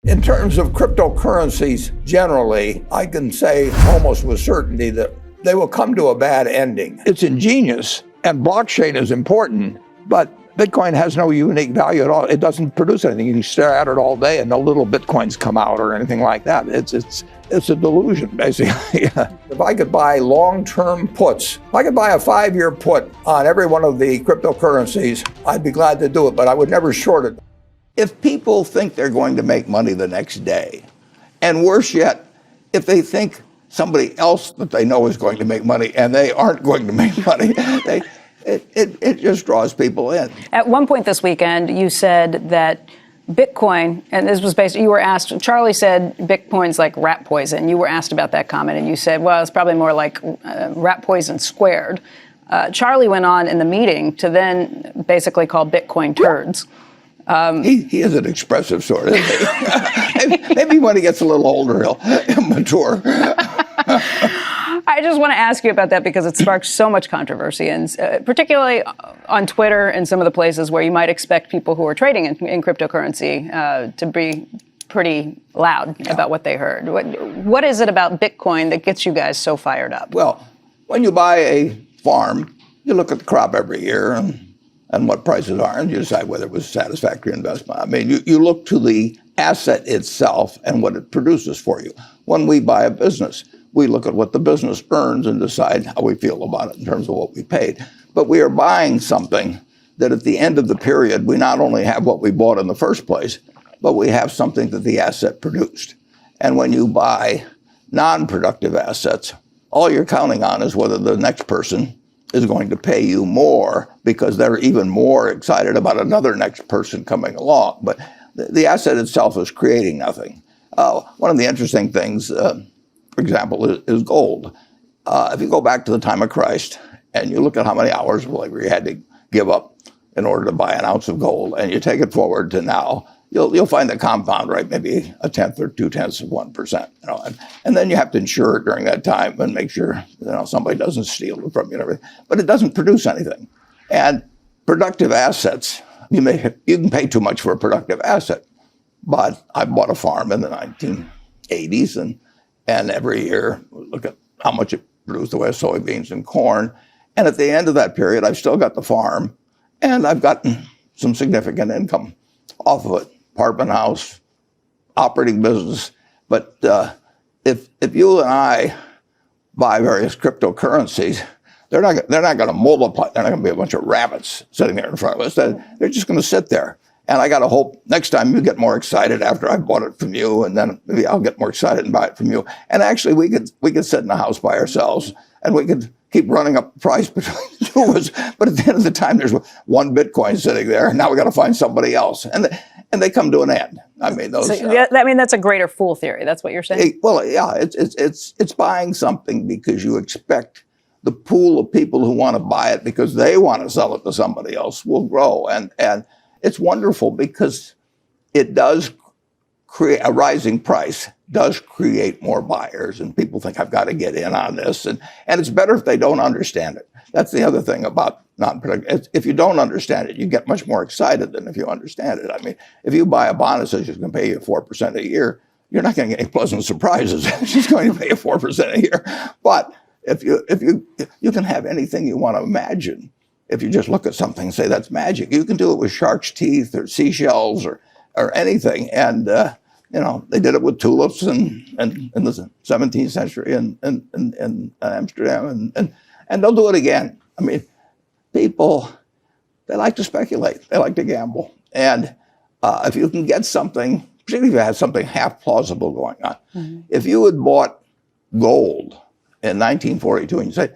In terms of cryptocurrencies generally, I can say almost with certainty that they will come to a bad ending. It's ingenious and blockchain is important, but Bitcoin has no unique value at all. It doesn't produce anything. You can stare at it all day and no little Bitcoins come out or anything like that. It's a delusion, basically. If I could buy long-term puts, if I could buy a 5-year put on every one of the cryptocurrencies, I'd be glad to do it, but I would never short it. If people think they're going to make money the next day, and worse yet, if they think somebody else that they know is going to make money and they aren't going to make money, it just draws people in. At one point this weekend, you said that Bitcoin, and this was based, you were asked, Charlie said Bitcoin's like rat poison. You were asked about that comment, and you said, well, it's probably more like rat poison squared. Charlie went on in the meeting to then basically call Bitcoin turds. He is an expressive sort, isn't he? Maybe when he gets a little older, he'll mature. I just want to ask you about that because it sparks so much controversy, and particularly on Twitter and some of the places where you might expect people who are trading in cryptocurrency to be pretty loud about what they heard. What is it about Bitcoin that gets you guys so fired up? Well, when you buy a farm, you look at the crop every year and what prices are, and you decide whether it was a satisfactory investment. I mean, you look to the asset itself and what it produces for you. When we buy a business, we look at what the business earns and decide how we feel about it in terms of what we paid. But we are buying something that at the end of the period, we not only have what we bought in the first place, but we have something that the asset produced. And when you buy non-productive assets, all you're counting on is whether the next person is going to pay you more because they're even more excited about another next person coming along. But the asset itself is creating nothing. One of the interesting things, for example, is gold. If you go back to the time of Christ and you look at how many hours of labor you had to give up in order to buy an ounce of gold, and you take it forward to now, you'll find the compound rate maybe 1/10 or 2/10 of 1%. And then you have to insure it during that time and make sure somebody doesn't steal it from you and everything. But it doesn't produce anything. And productive assets, you can pay too much for a productive asset. But I bought a farm in the 1980s, and every year look at how much it produced the way of soybeans and corn. And at the end of that period, I've still got the farm, and I've gotten some significant income off of it. Apartment house, operating business. But if you and I buy various cryptocurrencies, they're not going to multiply. They're not going to be a bunch of rabbits sitting there in front of us. They're just going to sit there. And I got to hope next time you get more excited after I bought it from you, and then maybe I'll get more excited and buy it from you. And actually, we could sit in the house by ourselves, and we could keep running up the price between the two of us. But at the end of the time, there's one Bitcoin sitting there, and now we got to find somebody else, and they come to an end. I mean, those. So, that's a greater fool theory. That's what you're saying. Well, yeah, it's buying something because you expect the pool of people who want to buy it because they want to sell it to somebody else will grow, and it's wonderful because it does create a rising price, does create more buyers, and people think I've got to get in on this. And it's better if they don't understand it. That's the other thing about non-productive. If you don't understand it, you get much more excited than if you understand it. I mean, if you buy a bond that says it's going to pay you 4% a year, you're not going to get any pleasant surprises. She's going to pay you 4% a year. But if you can have anything you want to imagine. If you just look at something and say that's magic, you can do it with shark's teeth or seashells or anything. And they did it with tulips in the 17th century in Amsterdam, and they'll do it again. I mean, people, they like to speculate, they like to gamble, and if you can get something, particularly if you have something half plausible going on, if you had bought gold in 1942 and you say,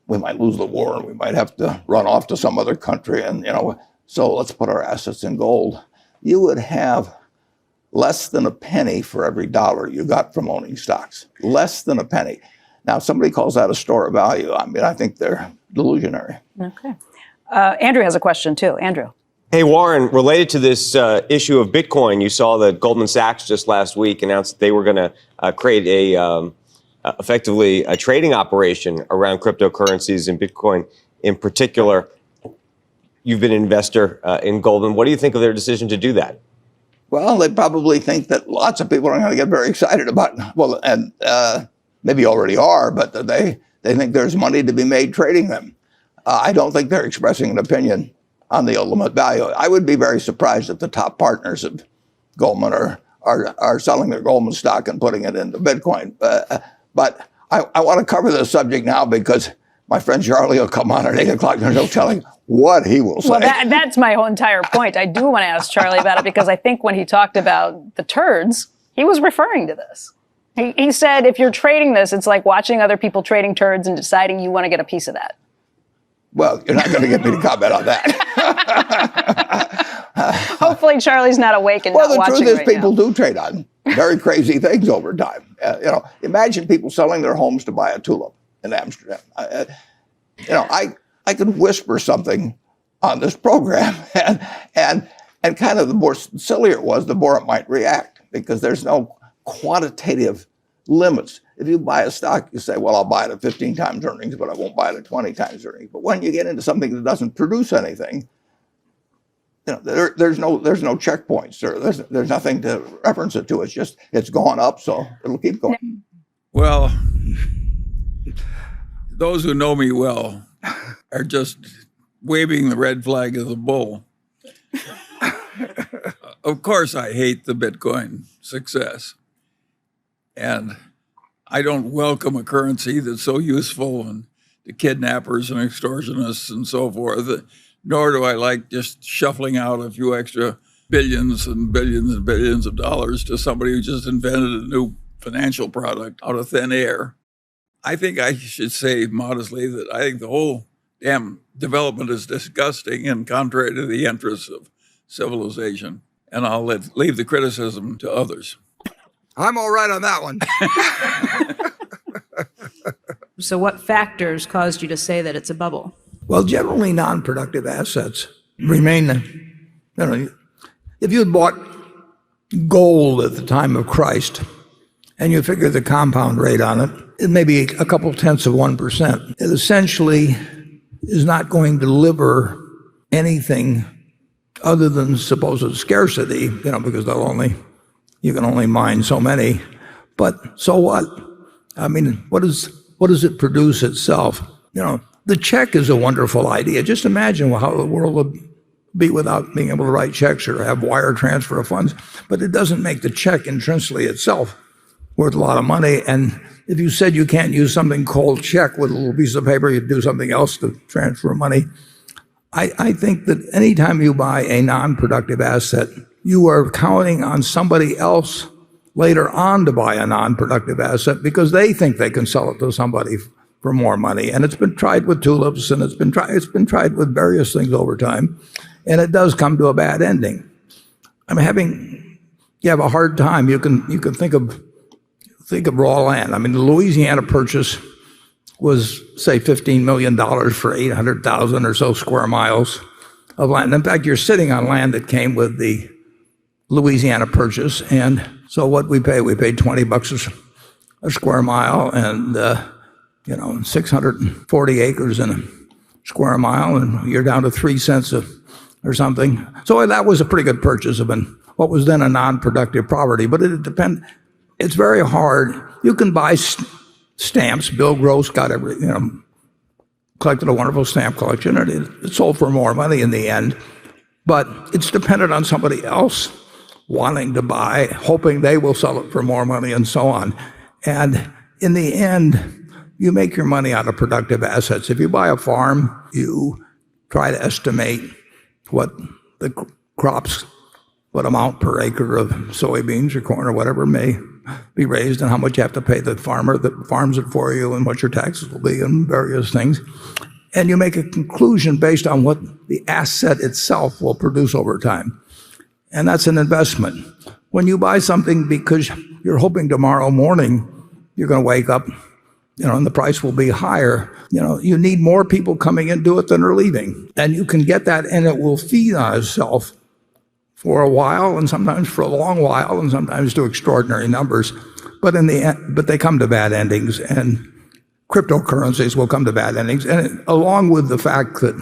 we might lose the war and we might have to run off to some other country, and so let's put our assets in gold, you would have less than a penny for every dollar you got from owning stocks. Less than a penny. Now, if somebody calls that a store of value, I mean, I think they're delusionary. Okay. Andrew has a question too. Andrew. Hey, Warren, related to this issue of Bitcoin, you saw that Goldman Sachs just last week announced that they were going to create effectively a trading operation around cryptocurrencies and Bitcoin in particular. You've been an investor in Goldman. What do you think of their decision to do that? Well, they probably think that lots of people are going to get very excited about it. Well, and maybe already are, but they think there's money to be made trading them. I don't think they're expressing an opinion on the ultimate value. I would be very surprised if the top partners of Goldman are selling their Goldman stock and putting it into Bitcoin. But I want to cover this subject now because my friend Charlie will come on at 8 o'clock and he'll tell you what he will say. Well, that's my whole entire point. I do want to ask Charlie about it because I think when he talked about the turds, he was referring to this. He said, if you're trading this, it's like watching other people trading turds and deciding you want to get a piece of that. Well, you're not going to get me to comment on that. Hopefully Charlie's not awake and well, not watching the truth is right people now. do trade on very crazy things over time. Imagine people selling their homes to buy a tulip in Amsterdam. I could whisper something on this program, and kind of the more sillier it was, the more it might react, because there's no quantitative limits. If you buy a stock, you say, well, I'll buy it at 15 times earnings, but I won't buy it at 20 times earnings. But when you get into something that doesn't produce anything, there's no checkpoints. There's nothing to reference it to. It's gone up, so it'll keep going. Well, those who know me well are just waving the red flag of the bull. Of course, I hate the Bitcoin success. And I don't welcome a currency that's so useful to kidnappers and extortionists and so forth, nor do I like just shuffling out a few extra billions and billions and billions of dollars to somebody who just invented a new financial product out of thin air. I think I should say modestly that I think the whole damn development is disgusting and contrary to the interests of civilization. And I'll leave the criticism to others. I'm all right on that one. So what factors caused you to say that it's a bubble? Well, generally non-productive assets remain, if you had bought gold at the time of Christ and you figure the compound rate on it, it may be a couple tenths of 1%. It essentially is not going to deliver anything other than supposed scarcity, because you can only mine so many. But so what? I mean, what does it produce itself? The check is a wonderful idea. Just imagine how the world would be without being able to write checks or have wire transfer of funds. But it doesn't make the check intrinsically itself worth a lot of money. And if you said you can't use something called check with a little piece of paper, you'd do something else to transfer money. I think that anytime you buy a non-productive asset, you are counting on somebody else later on to buy a non-productive asset because they think they can sell it to somebody for more money. And it's been tried with tulips, and it's been tried with various things over time, and it does come to a bad ending. You have a hard time. You can think of raw land. I mean, the Louisiana Purchase was, say, $15 million for 800,000 or so square miles of land. In fact, you're sitting on land that came with the Louisiana Purchase, and so what we paid $20 a square mile, and 640 acres in a square mile, and you're down to 3 cents or something. So that was a pretty good purchase of what was then a non-productive property. But it depends. It's very hard. You can buy stamps. Bill Gross collected a wonderful stamp collection, and it sold for more money in the end. But it's dependent on somebody else wanting to buy, hoping they will sell it for more money, and so on. And in the end, you make your money out of productive assets. If you buy a farm, you try to estimate what the crops, what amount per acre of soybeans or corn or whatever may be raised, and how much you have to pay the farmer that farms it for you, and what your taxes will be, and various things. And you make a conclusion based on what the asset itself will produce over time. And that's an investment. When you buy something because you're hoping tomorrow morning you're going to wake up, and the price will be higher, you need more people coming into it than are leaving. And you can get that, and it will feed on itself for a while, and sometimes for a long while, and sometimes to extraordinary numbers. But in the end, they come to bad endings, and cryptocurrencies will come to bad endings. And along with the fact that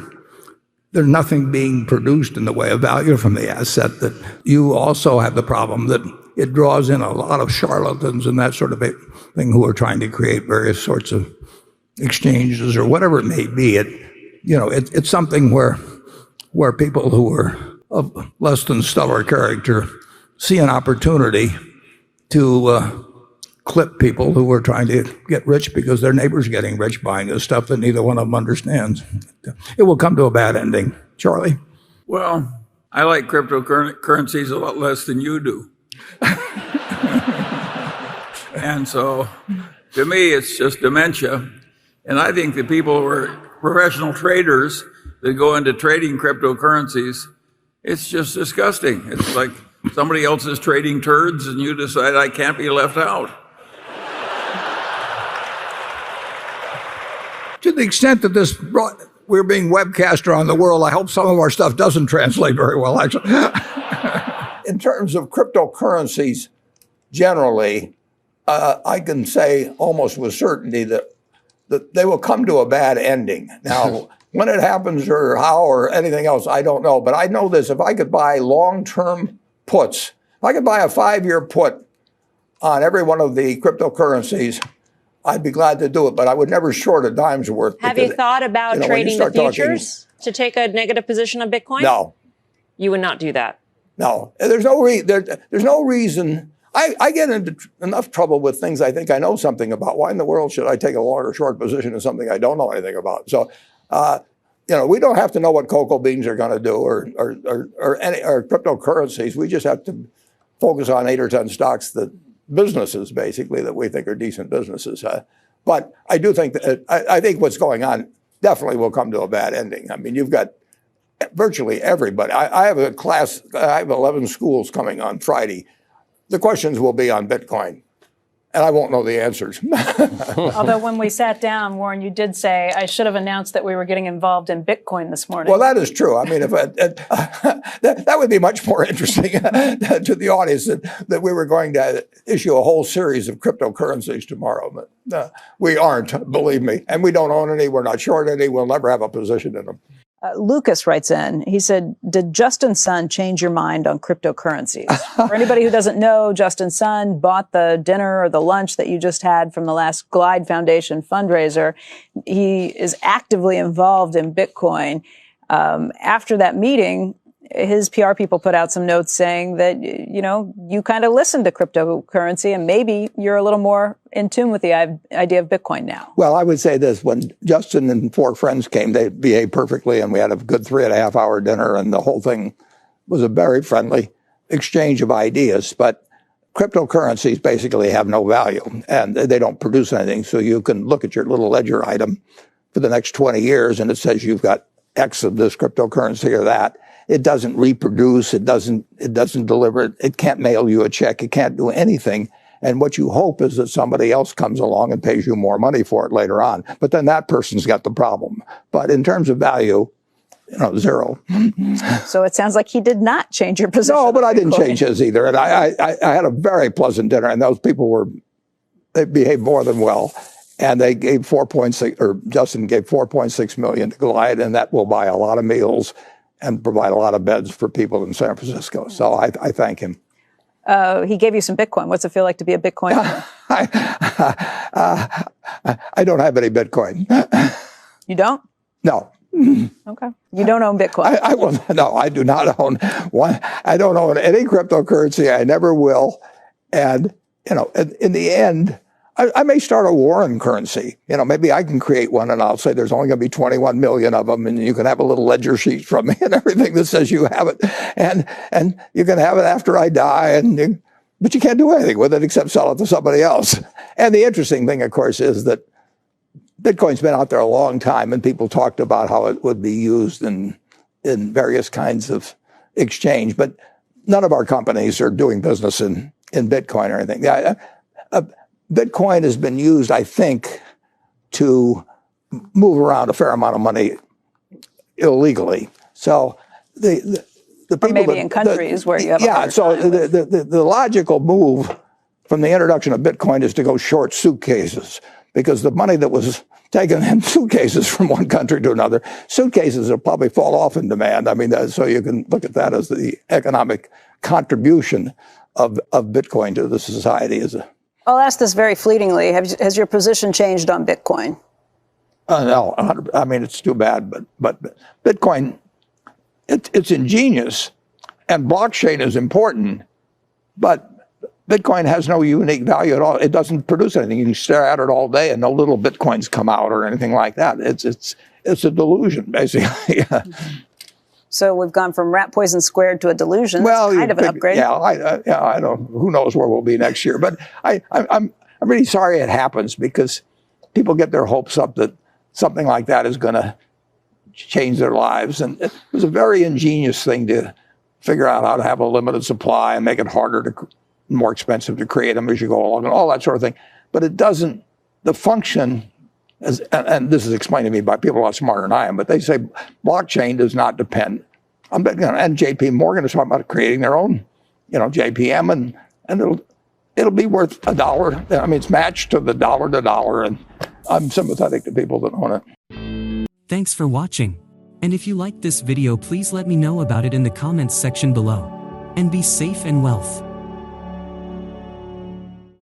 there's nothing being produced in the way of value from the asset, that you also have the problem that it draws in a lot of charlatans and that sort of thing who are trying to create various sorts of exchanges or whatever it may be. It's something where people who are of less than stellar character see an opportunity to clip people who are trying to get rich because their neighbor's getting rich buying this stuff that neither one of them understands. It will come to a bad ending. Charlie? Well, I like cryptocurrencies a lot less than you do. And so, to me, it's just dementia. And I think the people who are professional traders that go into trading cryptocurrencies, it's just disgusting. It's like somebody else is trading turds and you decide I can't be left out. To the extent that we're being webcast around the world, I hope some of our stuff doesn't translate very well, actually. In terms of cryptocurrencies, generally, I can say almost with certainty that they will come to a bad ending. Now, when it happens or how or anything else, I don't know. But I know this: if I could buy long-term puts, if I could buy a 5-year put on every one of the cryptocurrencies, I'd be glad to do it, but I would never short a dime's worth. Have you thought about trading the futures to take a negative position on Bitcoin? No. You would not do that? No. There's no reason. I get into enough trouble with things I think I know something about. Why in the world should I take a long or short position in something I don't know anything about? So, we don't have to know what cocoa beans are going to do or cryptocurrencies. We just have to focus on 8 or 10 stocks businesses, basically, that we think are decent businesses. But I do think that I think what's going on definitely will come to a bad ending. I mean, you've got virtually everybody. I have a class, I have 11 schools coming on Friday. The questions will be on Bitcoin, and I won't know the answers. Although when we sat down, Warren, you did say, I should have announced that we were getting involved in Bitcoin this morning. Well, that is true. I mean, if that would be much more interesting to the audience that we were going to issue a whole series of cryptocurrencies tomorrow. But we aren't, believe me. And we don't own any. We're not short any. We'll never have a position in them. Lucas writes in, he said, did Justin Sun change your mind on cryptocurrencies? For anybody who doesn't know, Justin Sun bought the dinner or the lunch that you just had from the last Glide Foundation fundraiser. He is actively involved in Bitcoin. After that meeting, his PR people put out some notes saying that, you kind of listened to cryptocurrency and maybe you're a little more in tune with the idea of Bitcoin now. Well, I would say this. When Justin and 4 friends came, they behaved perfectly, and we had a good 3.5-hour dinner, and the whole thing was a very friendly exchange of ideas. But cryptocurrencies basically have no value, and they don't produce anything. So you can look at your little ledger item for the next 20 years, and it says you've got X of this cryptocurrency or that. It doesn't reproduce. It doesn't deliver. It can't mail you a check. It can't do anything. And what you hope is that somebody else comes along and pays you more money for it later on. But then that person's got the problem. But in terms of value, zero. So it sounds like he did not change your position. No, but I didn't change his either. And I had a very pleasant dinner, and those people they behaved more than well. And they gave Justin gave $4.6 million to Glide, and that will buy a lot of meals and provide a lot of beds for people in San Francisco. So I thank him. He gave you some Bitcoin. What's it feel like to be a Bitcoiner? I don't have any Bitcoin. You don't? No. Okay. You don't own Bitcoin? No, I do not own one. I don't own any cryptocurrency. I never will. And, in the end, I may start a Warren currency. Maybe I can create one, and I'll say there's only going to be 21 million of them, and you can have a little ledger sheet from me and everything that says you have it, and you can have it after I die, but you can't do anything with it except sell it to somebody else. And the interesting thing, of course, is that Bitcoin's been out there a long time, and people talked about how it would be used in various kinds of exchange, but none of our companies are doing business in Bitcoin or anything. Bitcoin has been used, I think, to move around a fair amount of money illegally. So the people, or maybe in countries where you have so the logical move from the introduction of Bitcoin is to go short suitcases, because the money that was taken in suitcases from one country to another, suitcases will probably fall off in demand. I mean, so you can look at that as the economic contribution of Bitcoin to the society. I'll ask this very fleetingly. Has your position changed on Bitcoin? No, I mean, it's too bad, but Bitcoin, it's ingenious, and blockchain is important, but Bitcoin has no unique value at all. It doesn't produce anything. You can stare at it all day and no little Bitcoins come out or anything like that. It's a delusion, basically. So we've gone from rat poison squared to a delusion. Well, that's kind of an upgrade. Yeah, I don't. Who knows where we'll be next year? But I'm really sorry it happens, because people get their hopes up that something like that is going to change their lives, and it was a very ingenious thing to figure out how to have a limited supply and make it more expensive to create them as you go along, and all that sort of thing. But it doesn't. The function. And this is explained to me by people a lot smarter than I am, but they say blockchain does not depend on, and J.P. Morgan is talking about creating their own, JPM, and it'll be worth $1. I mean, it's matched to the dollar to dollar, and I'm sympathetic to people that own it. Thanks for watching. And if you liked this video, please let me know about it in the comments section below. And be safe and wealth.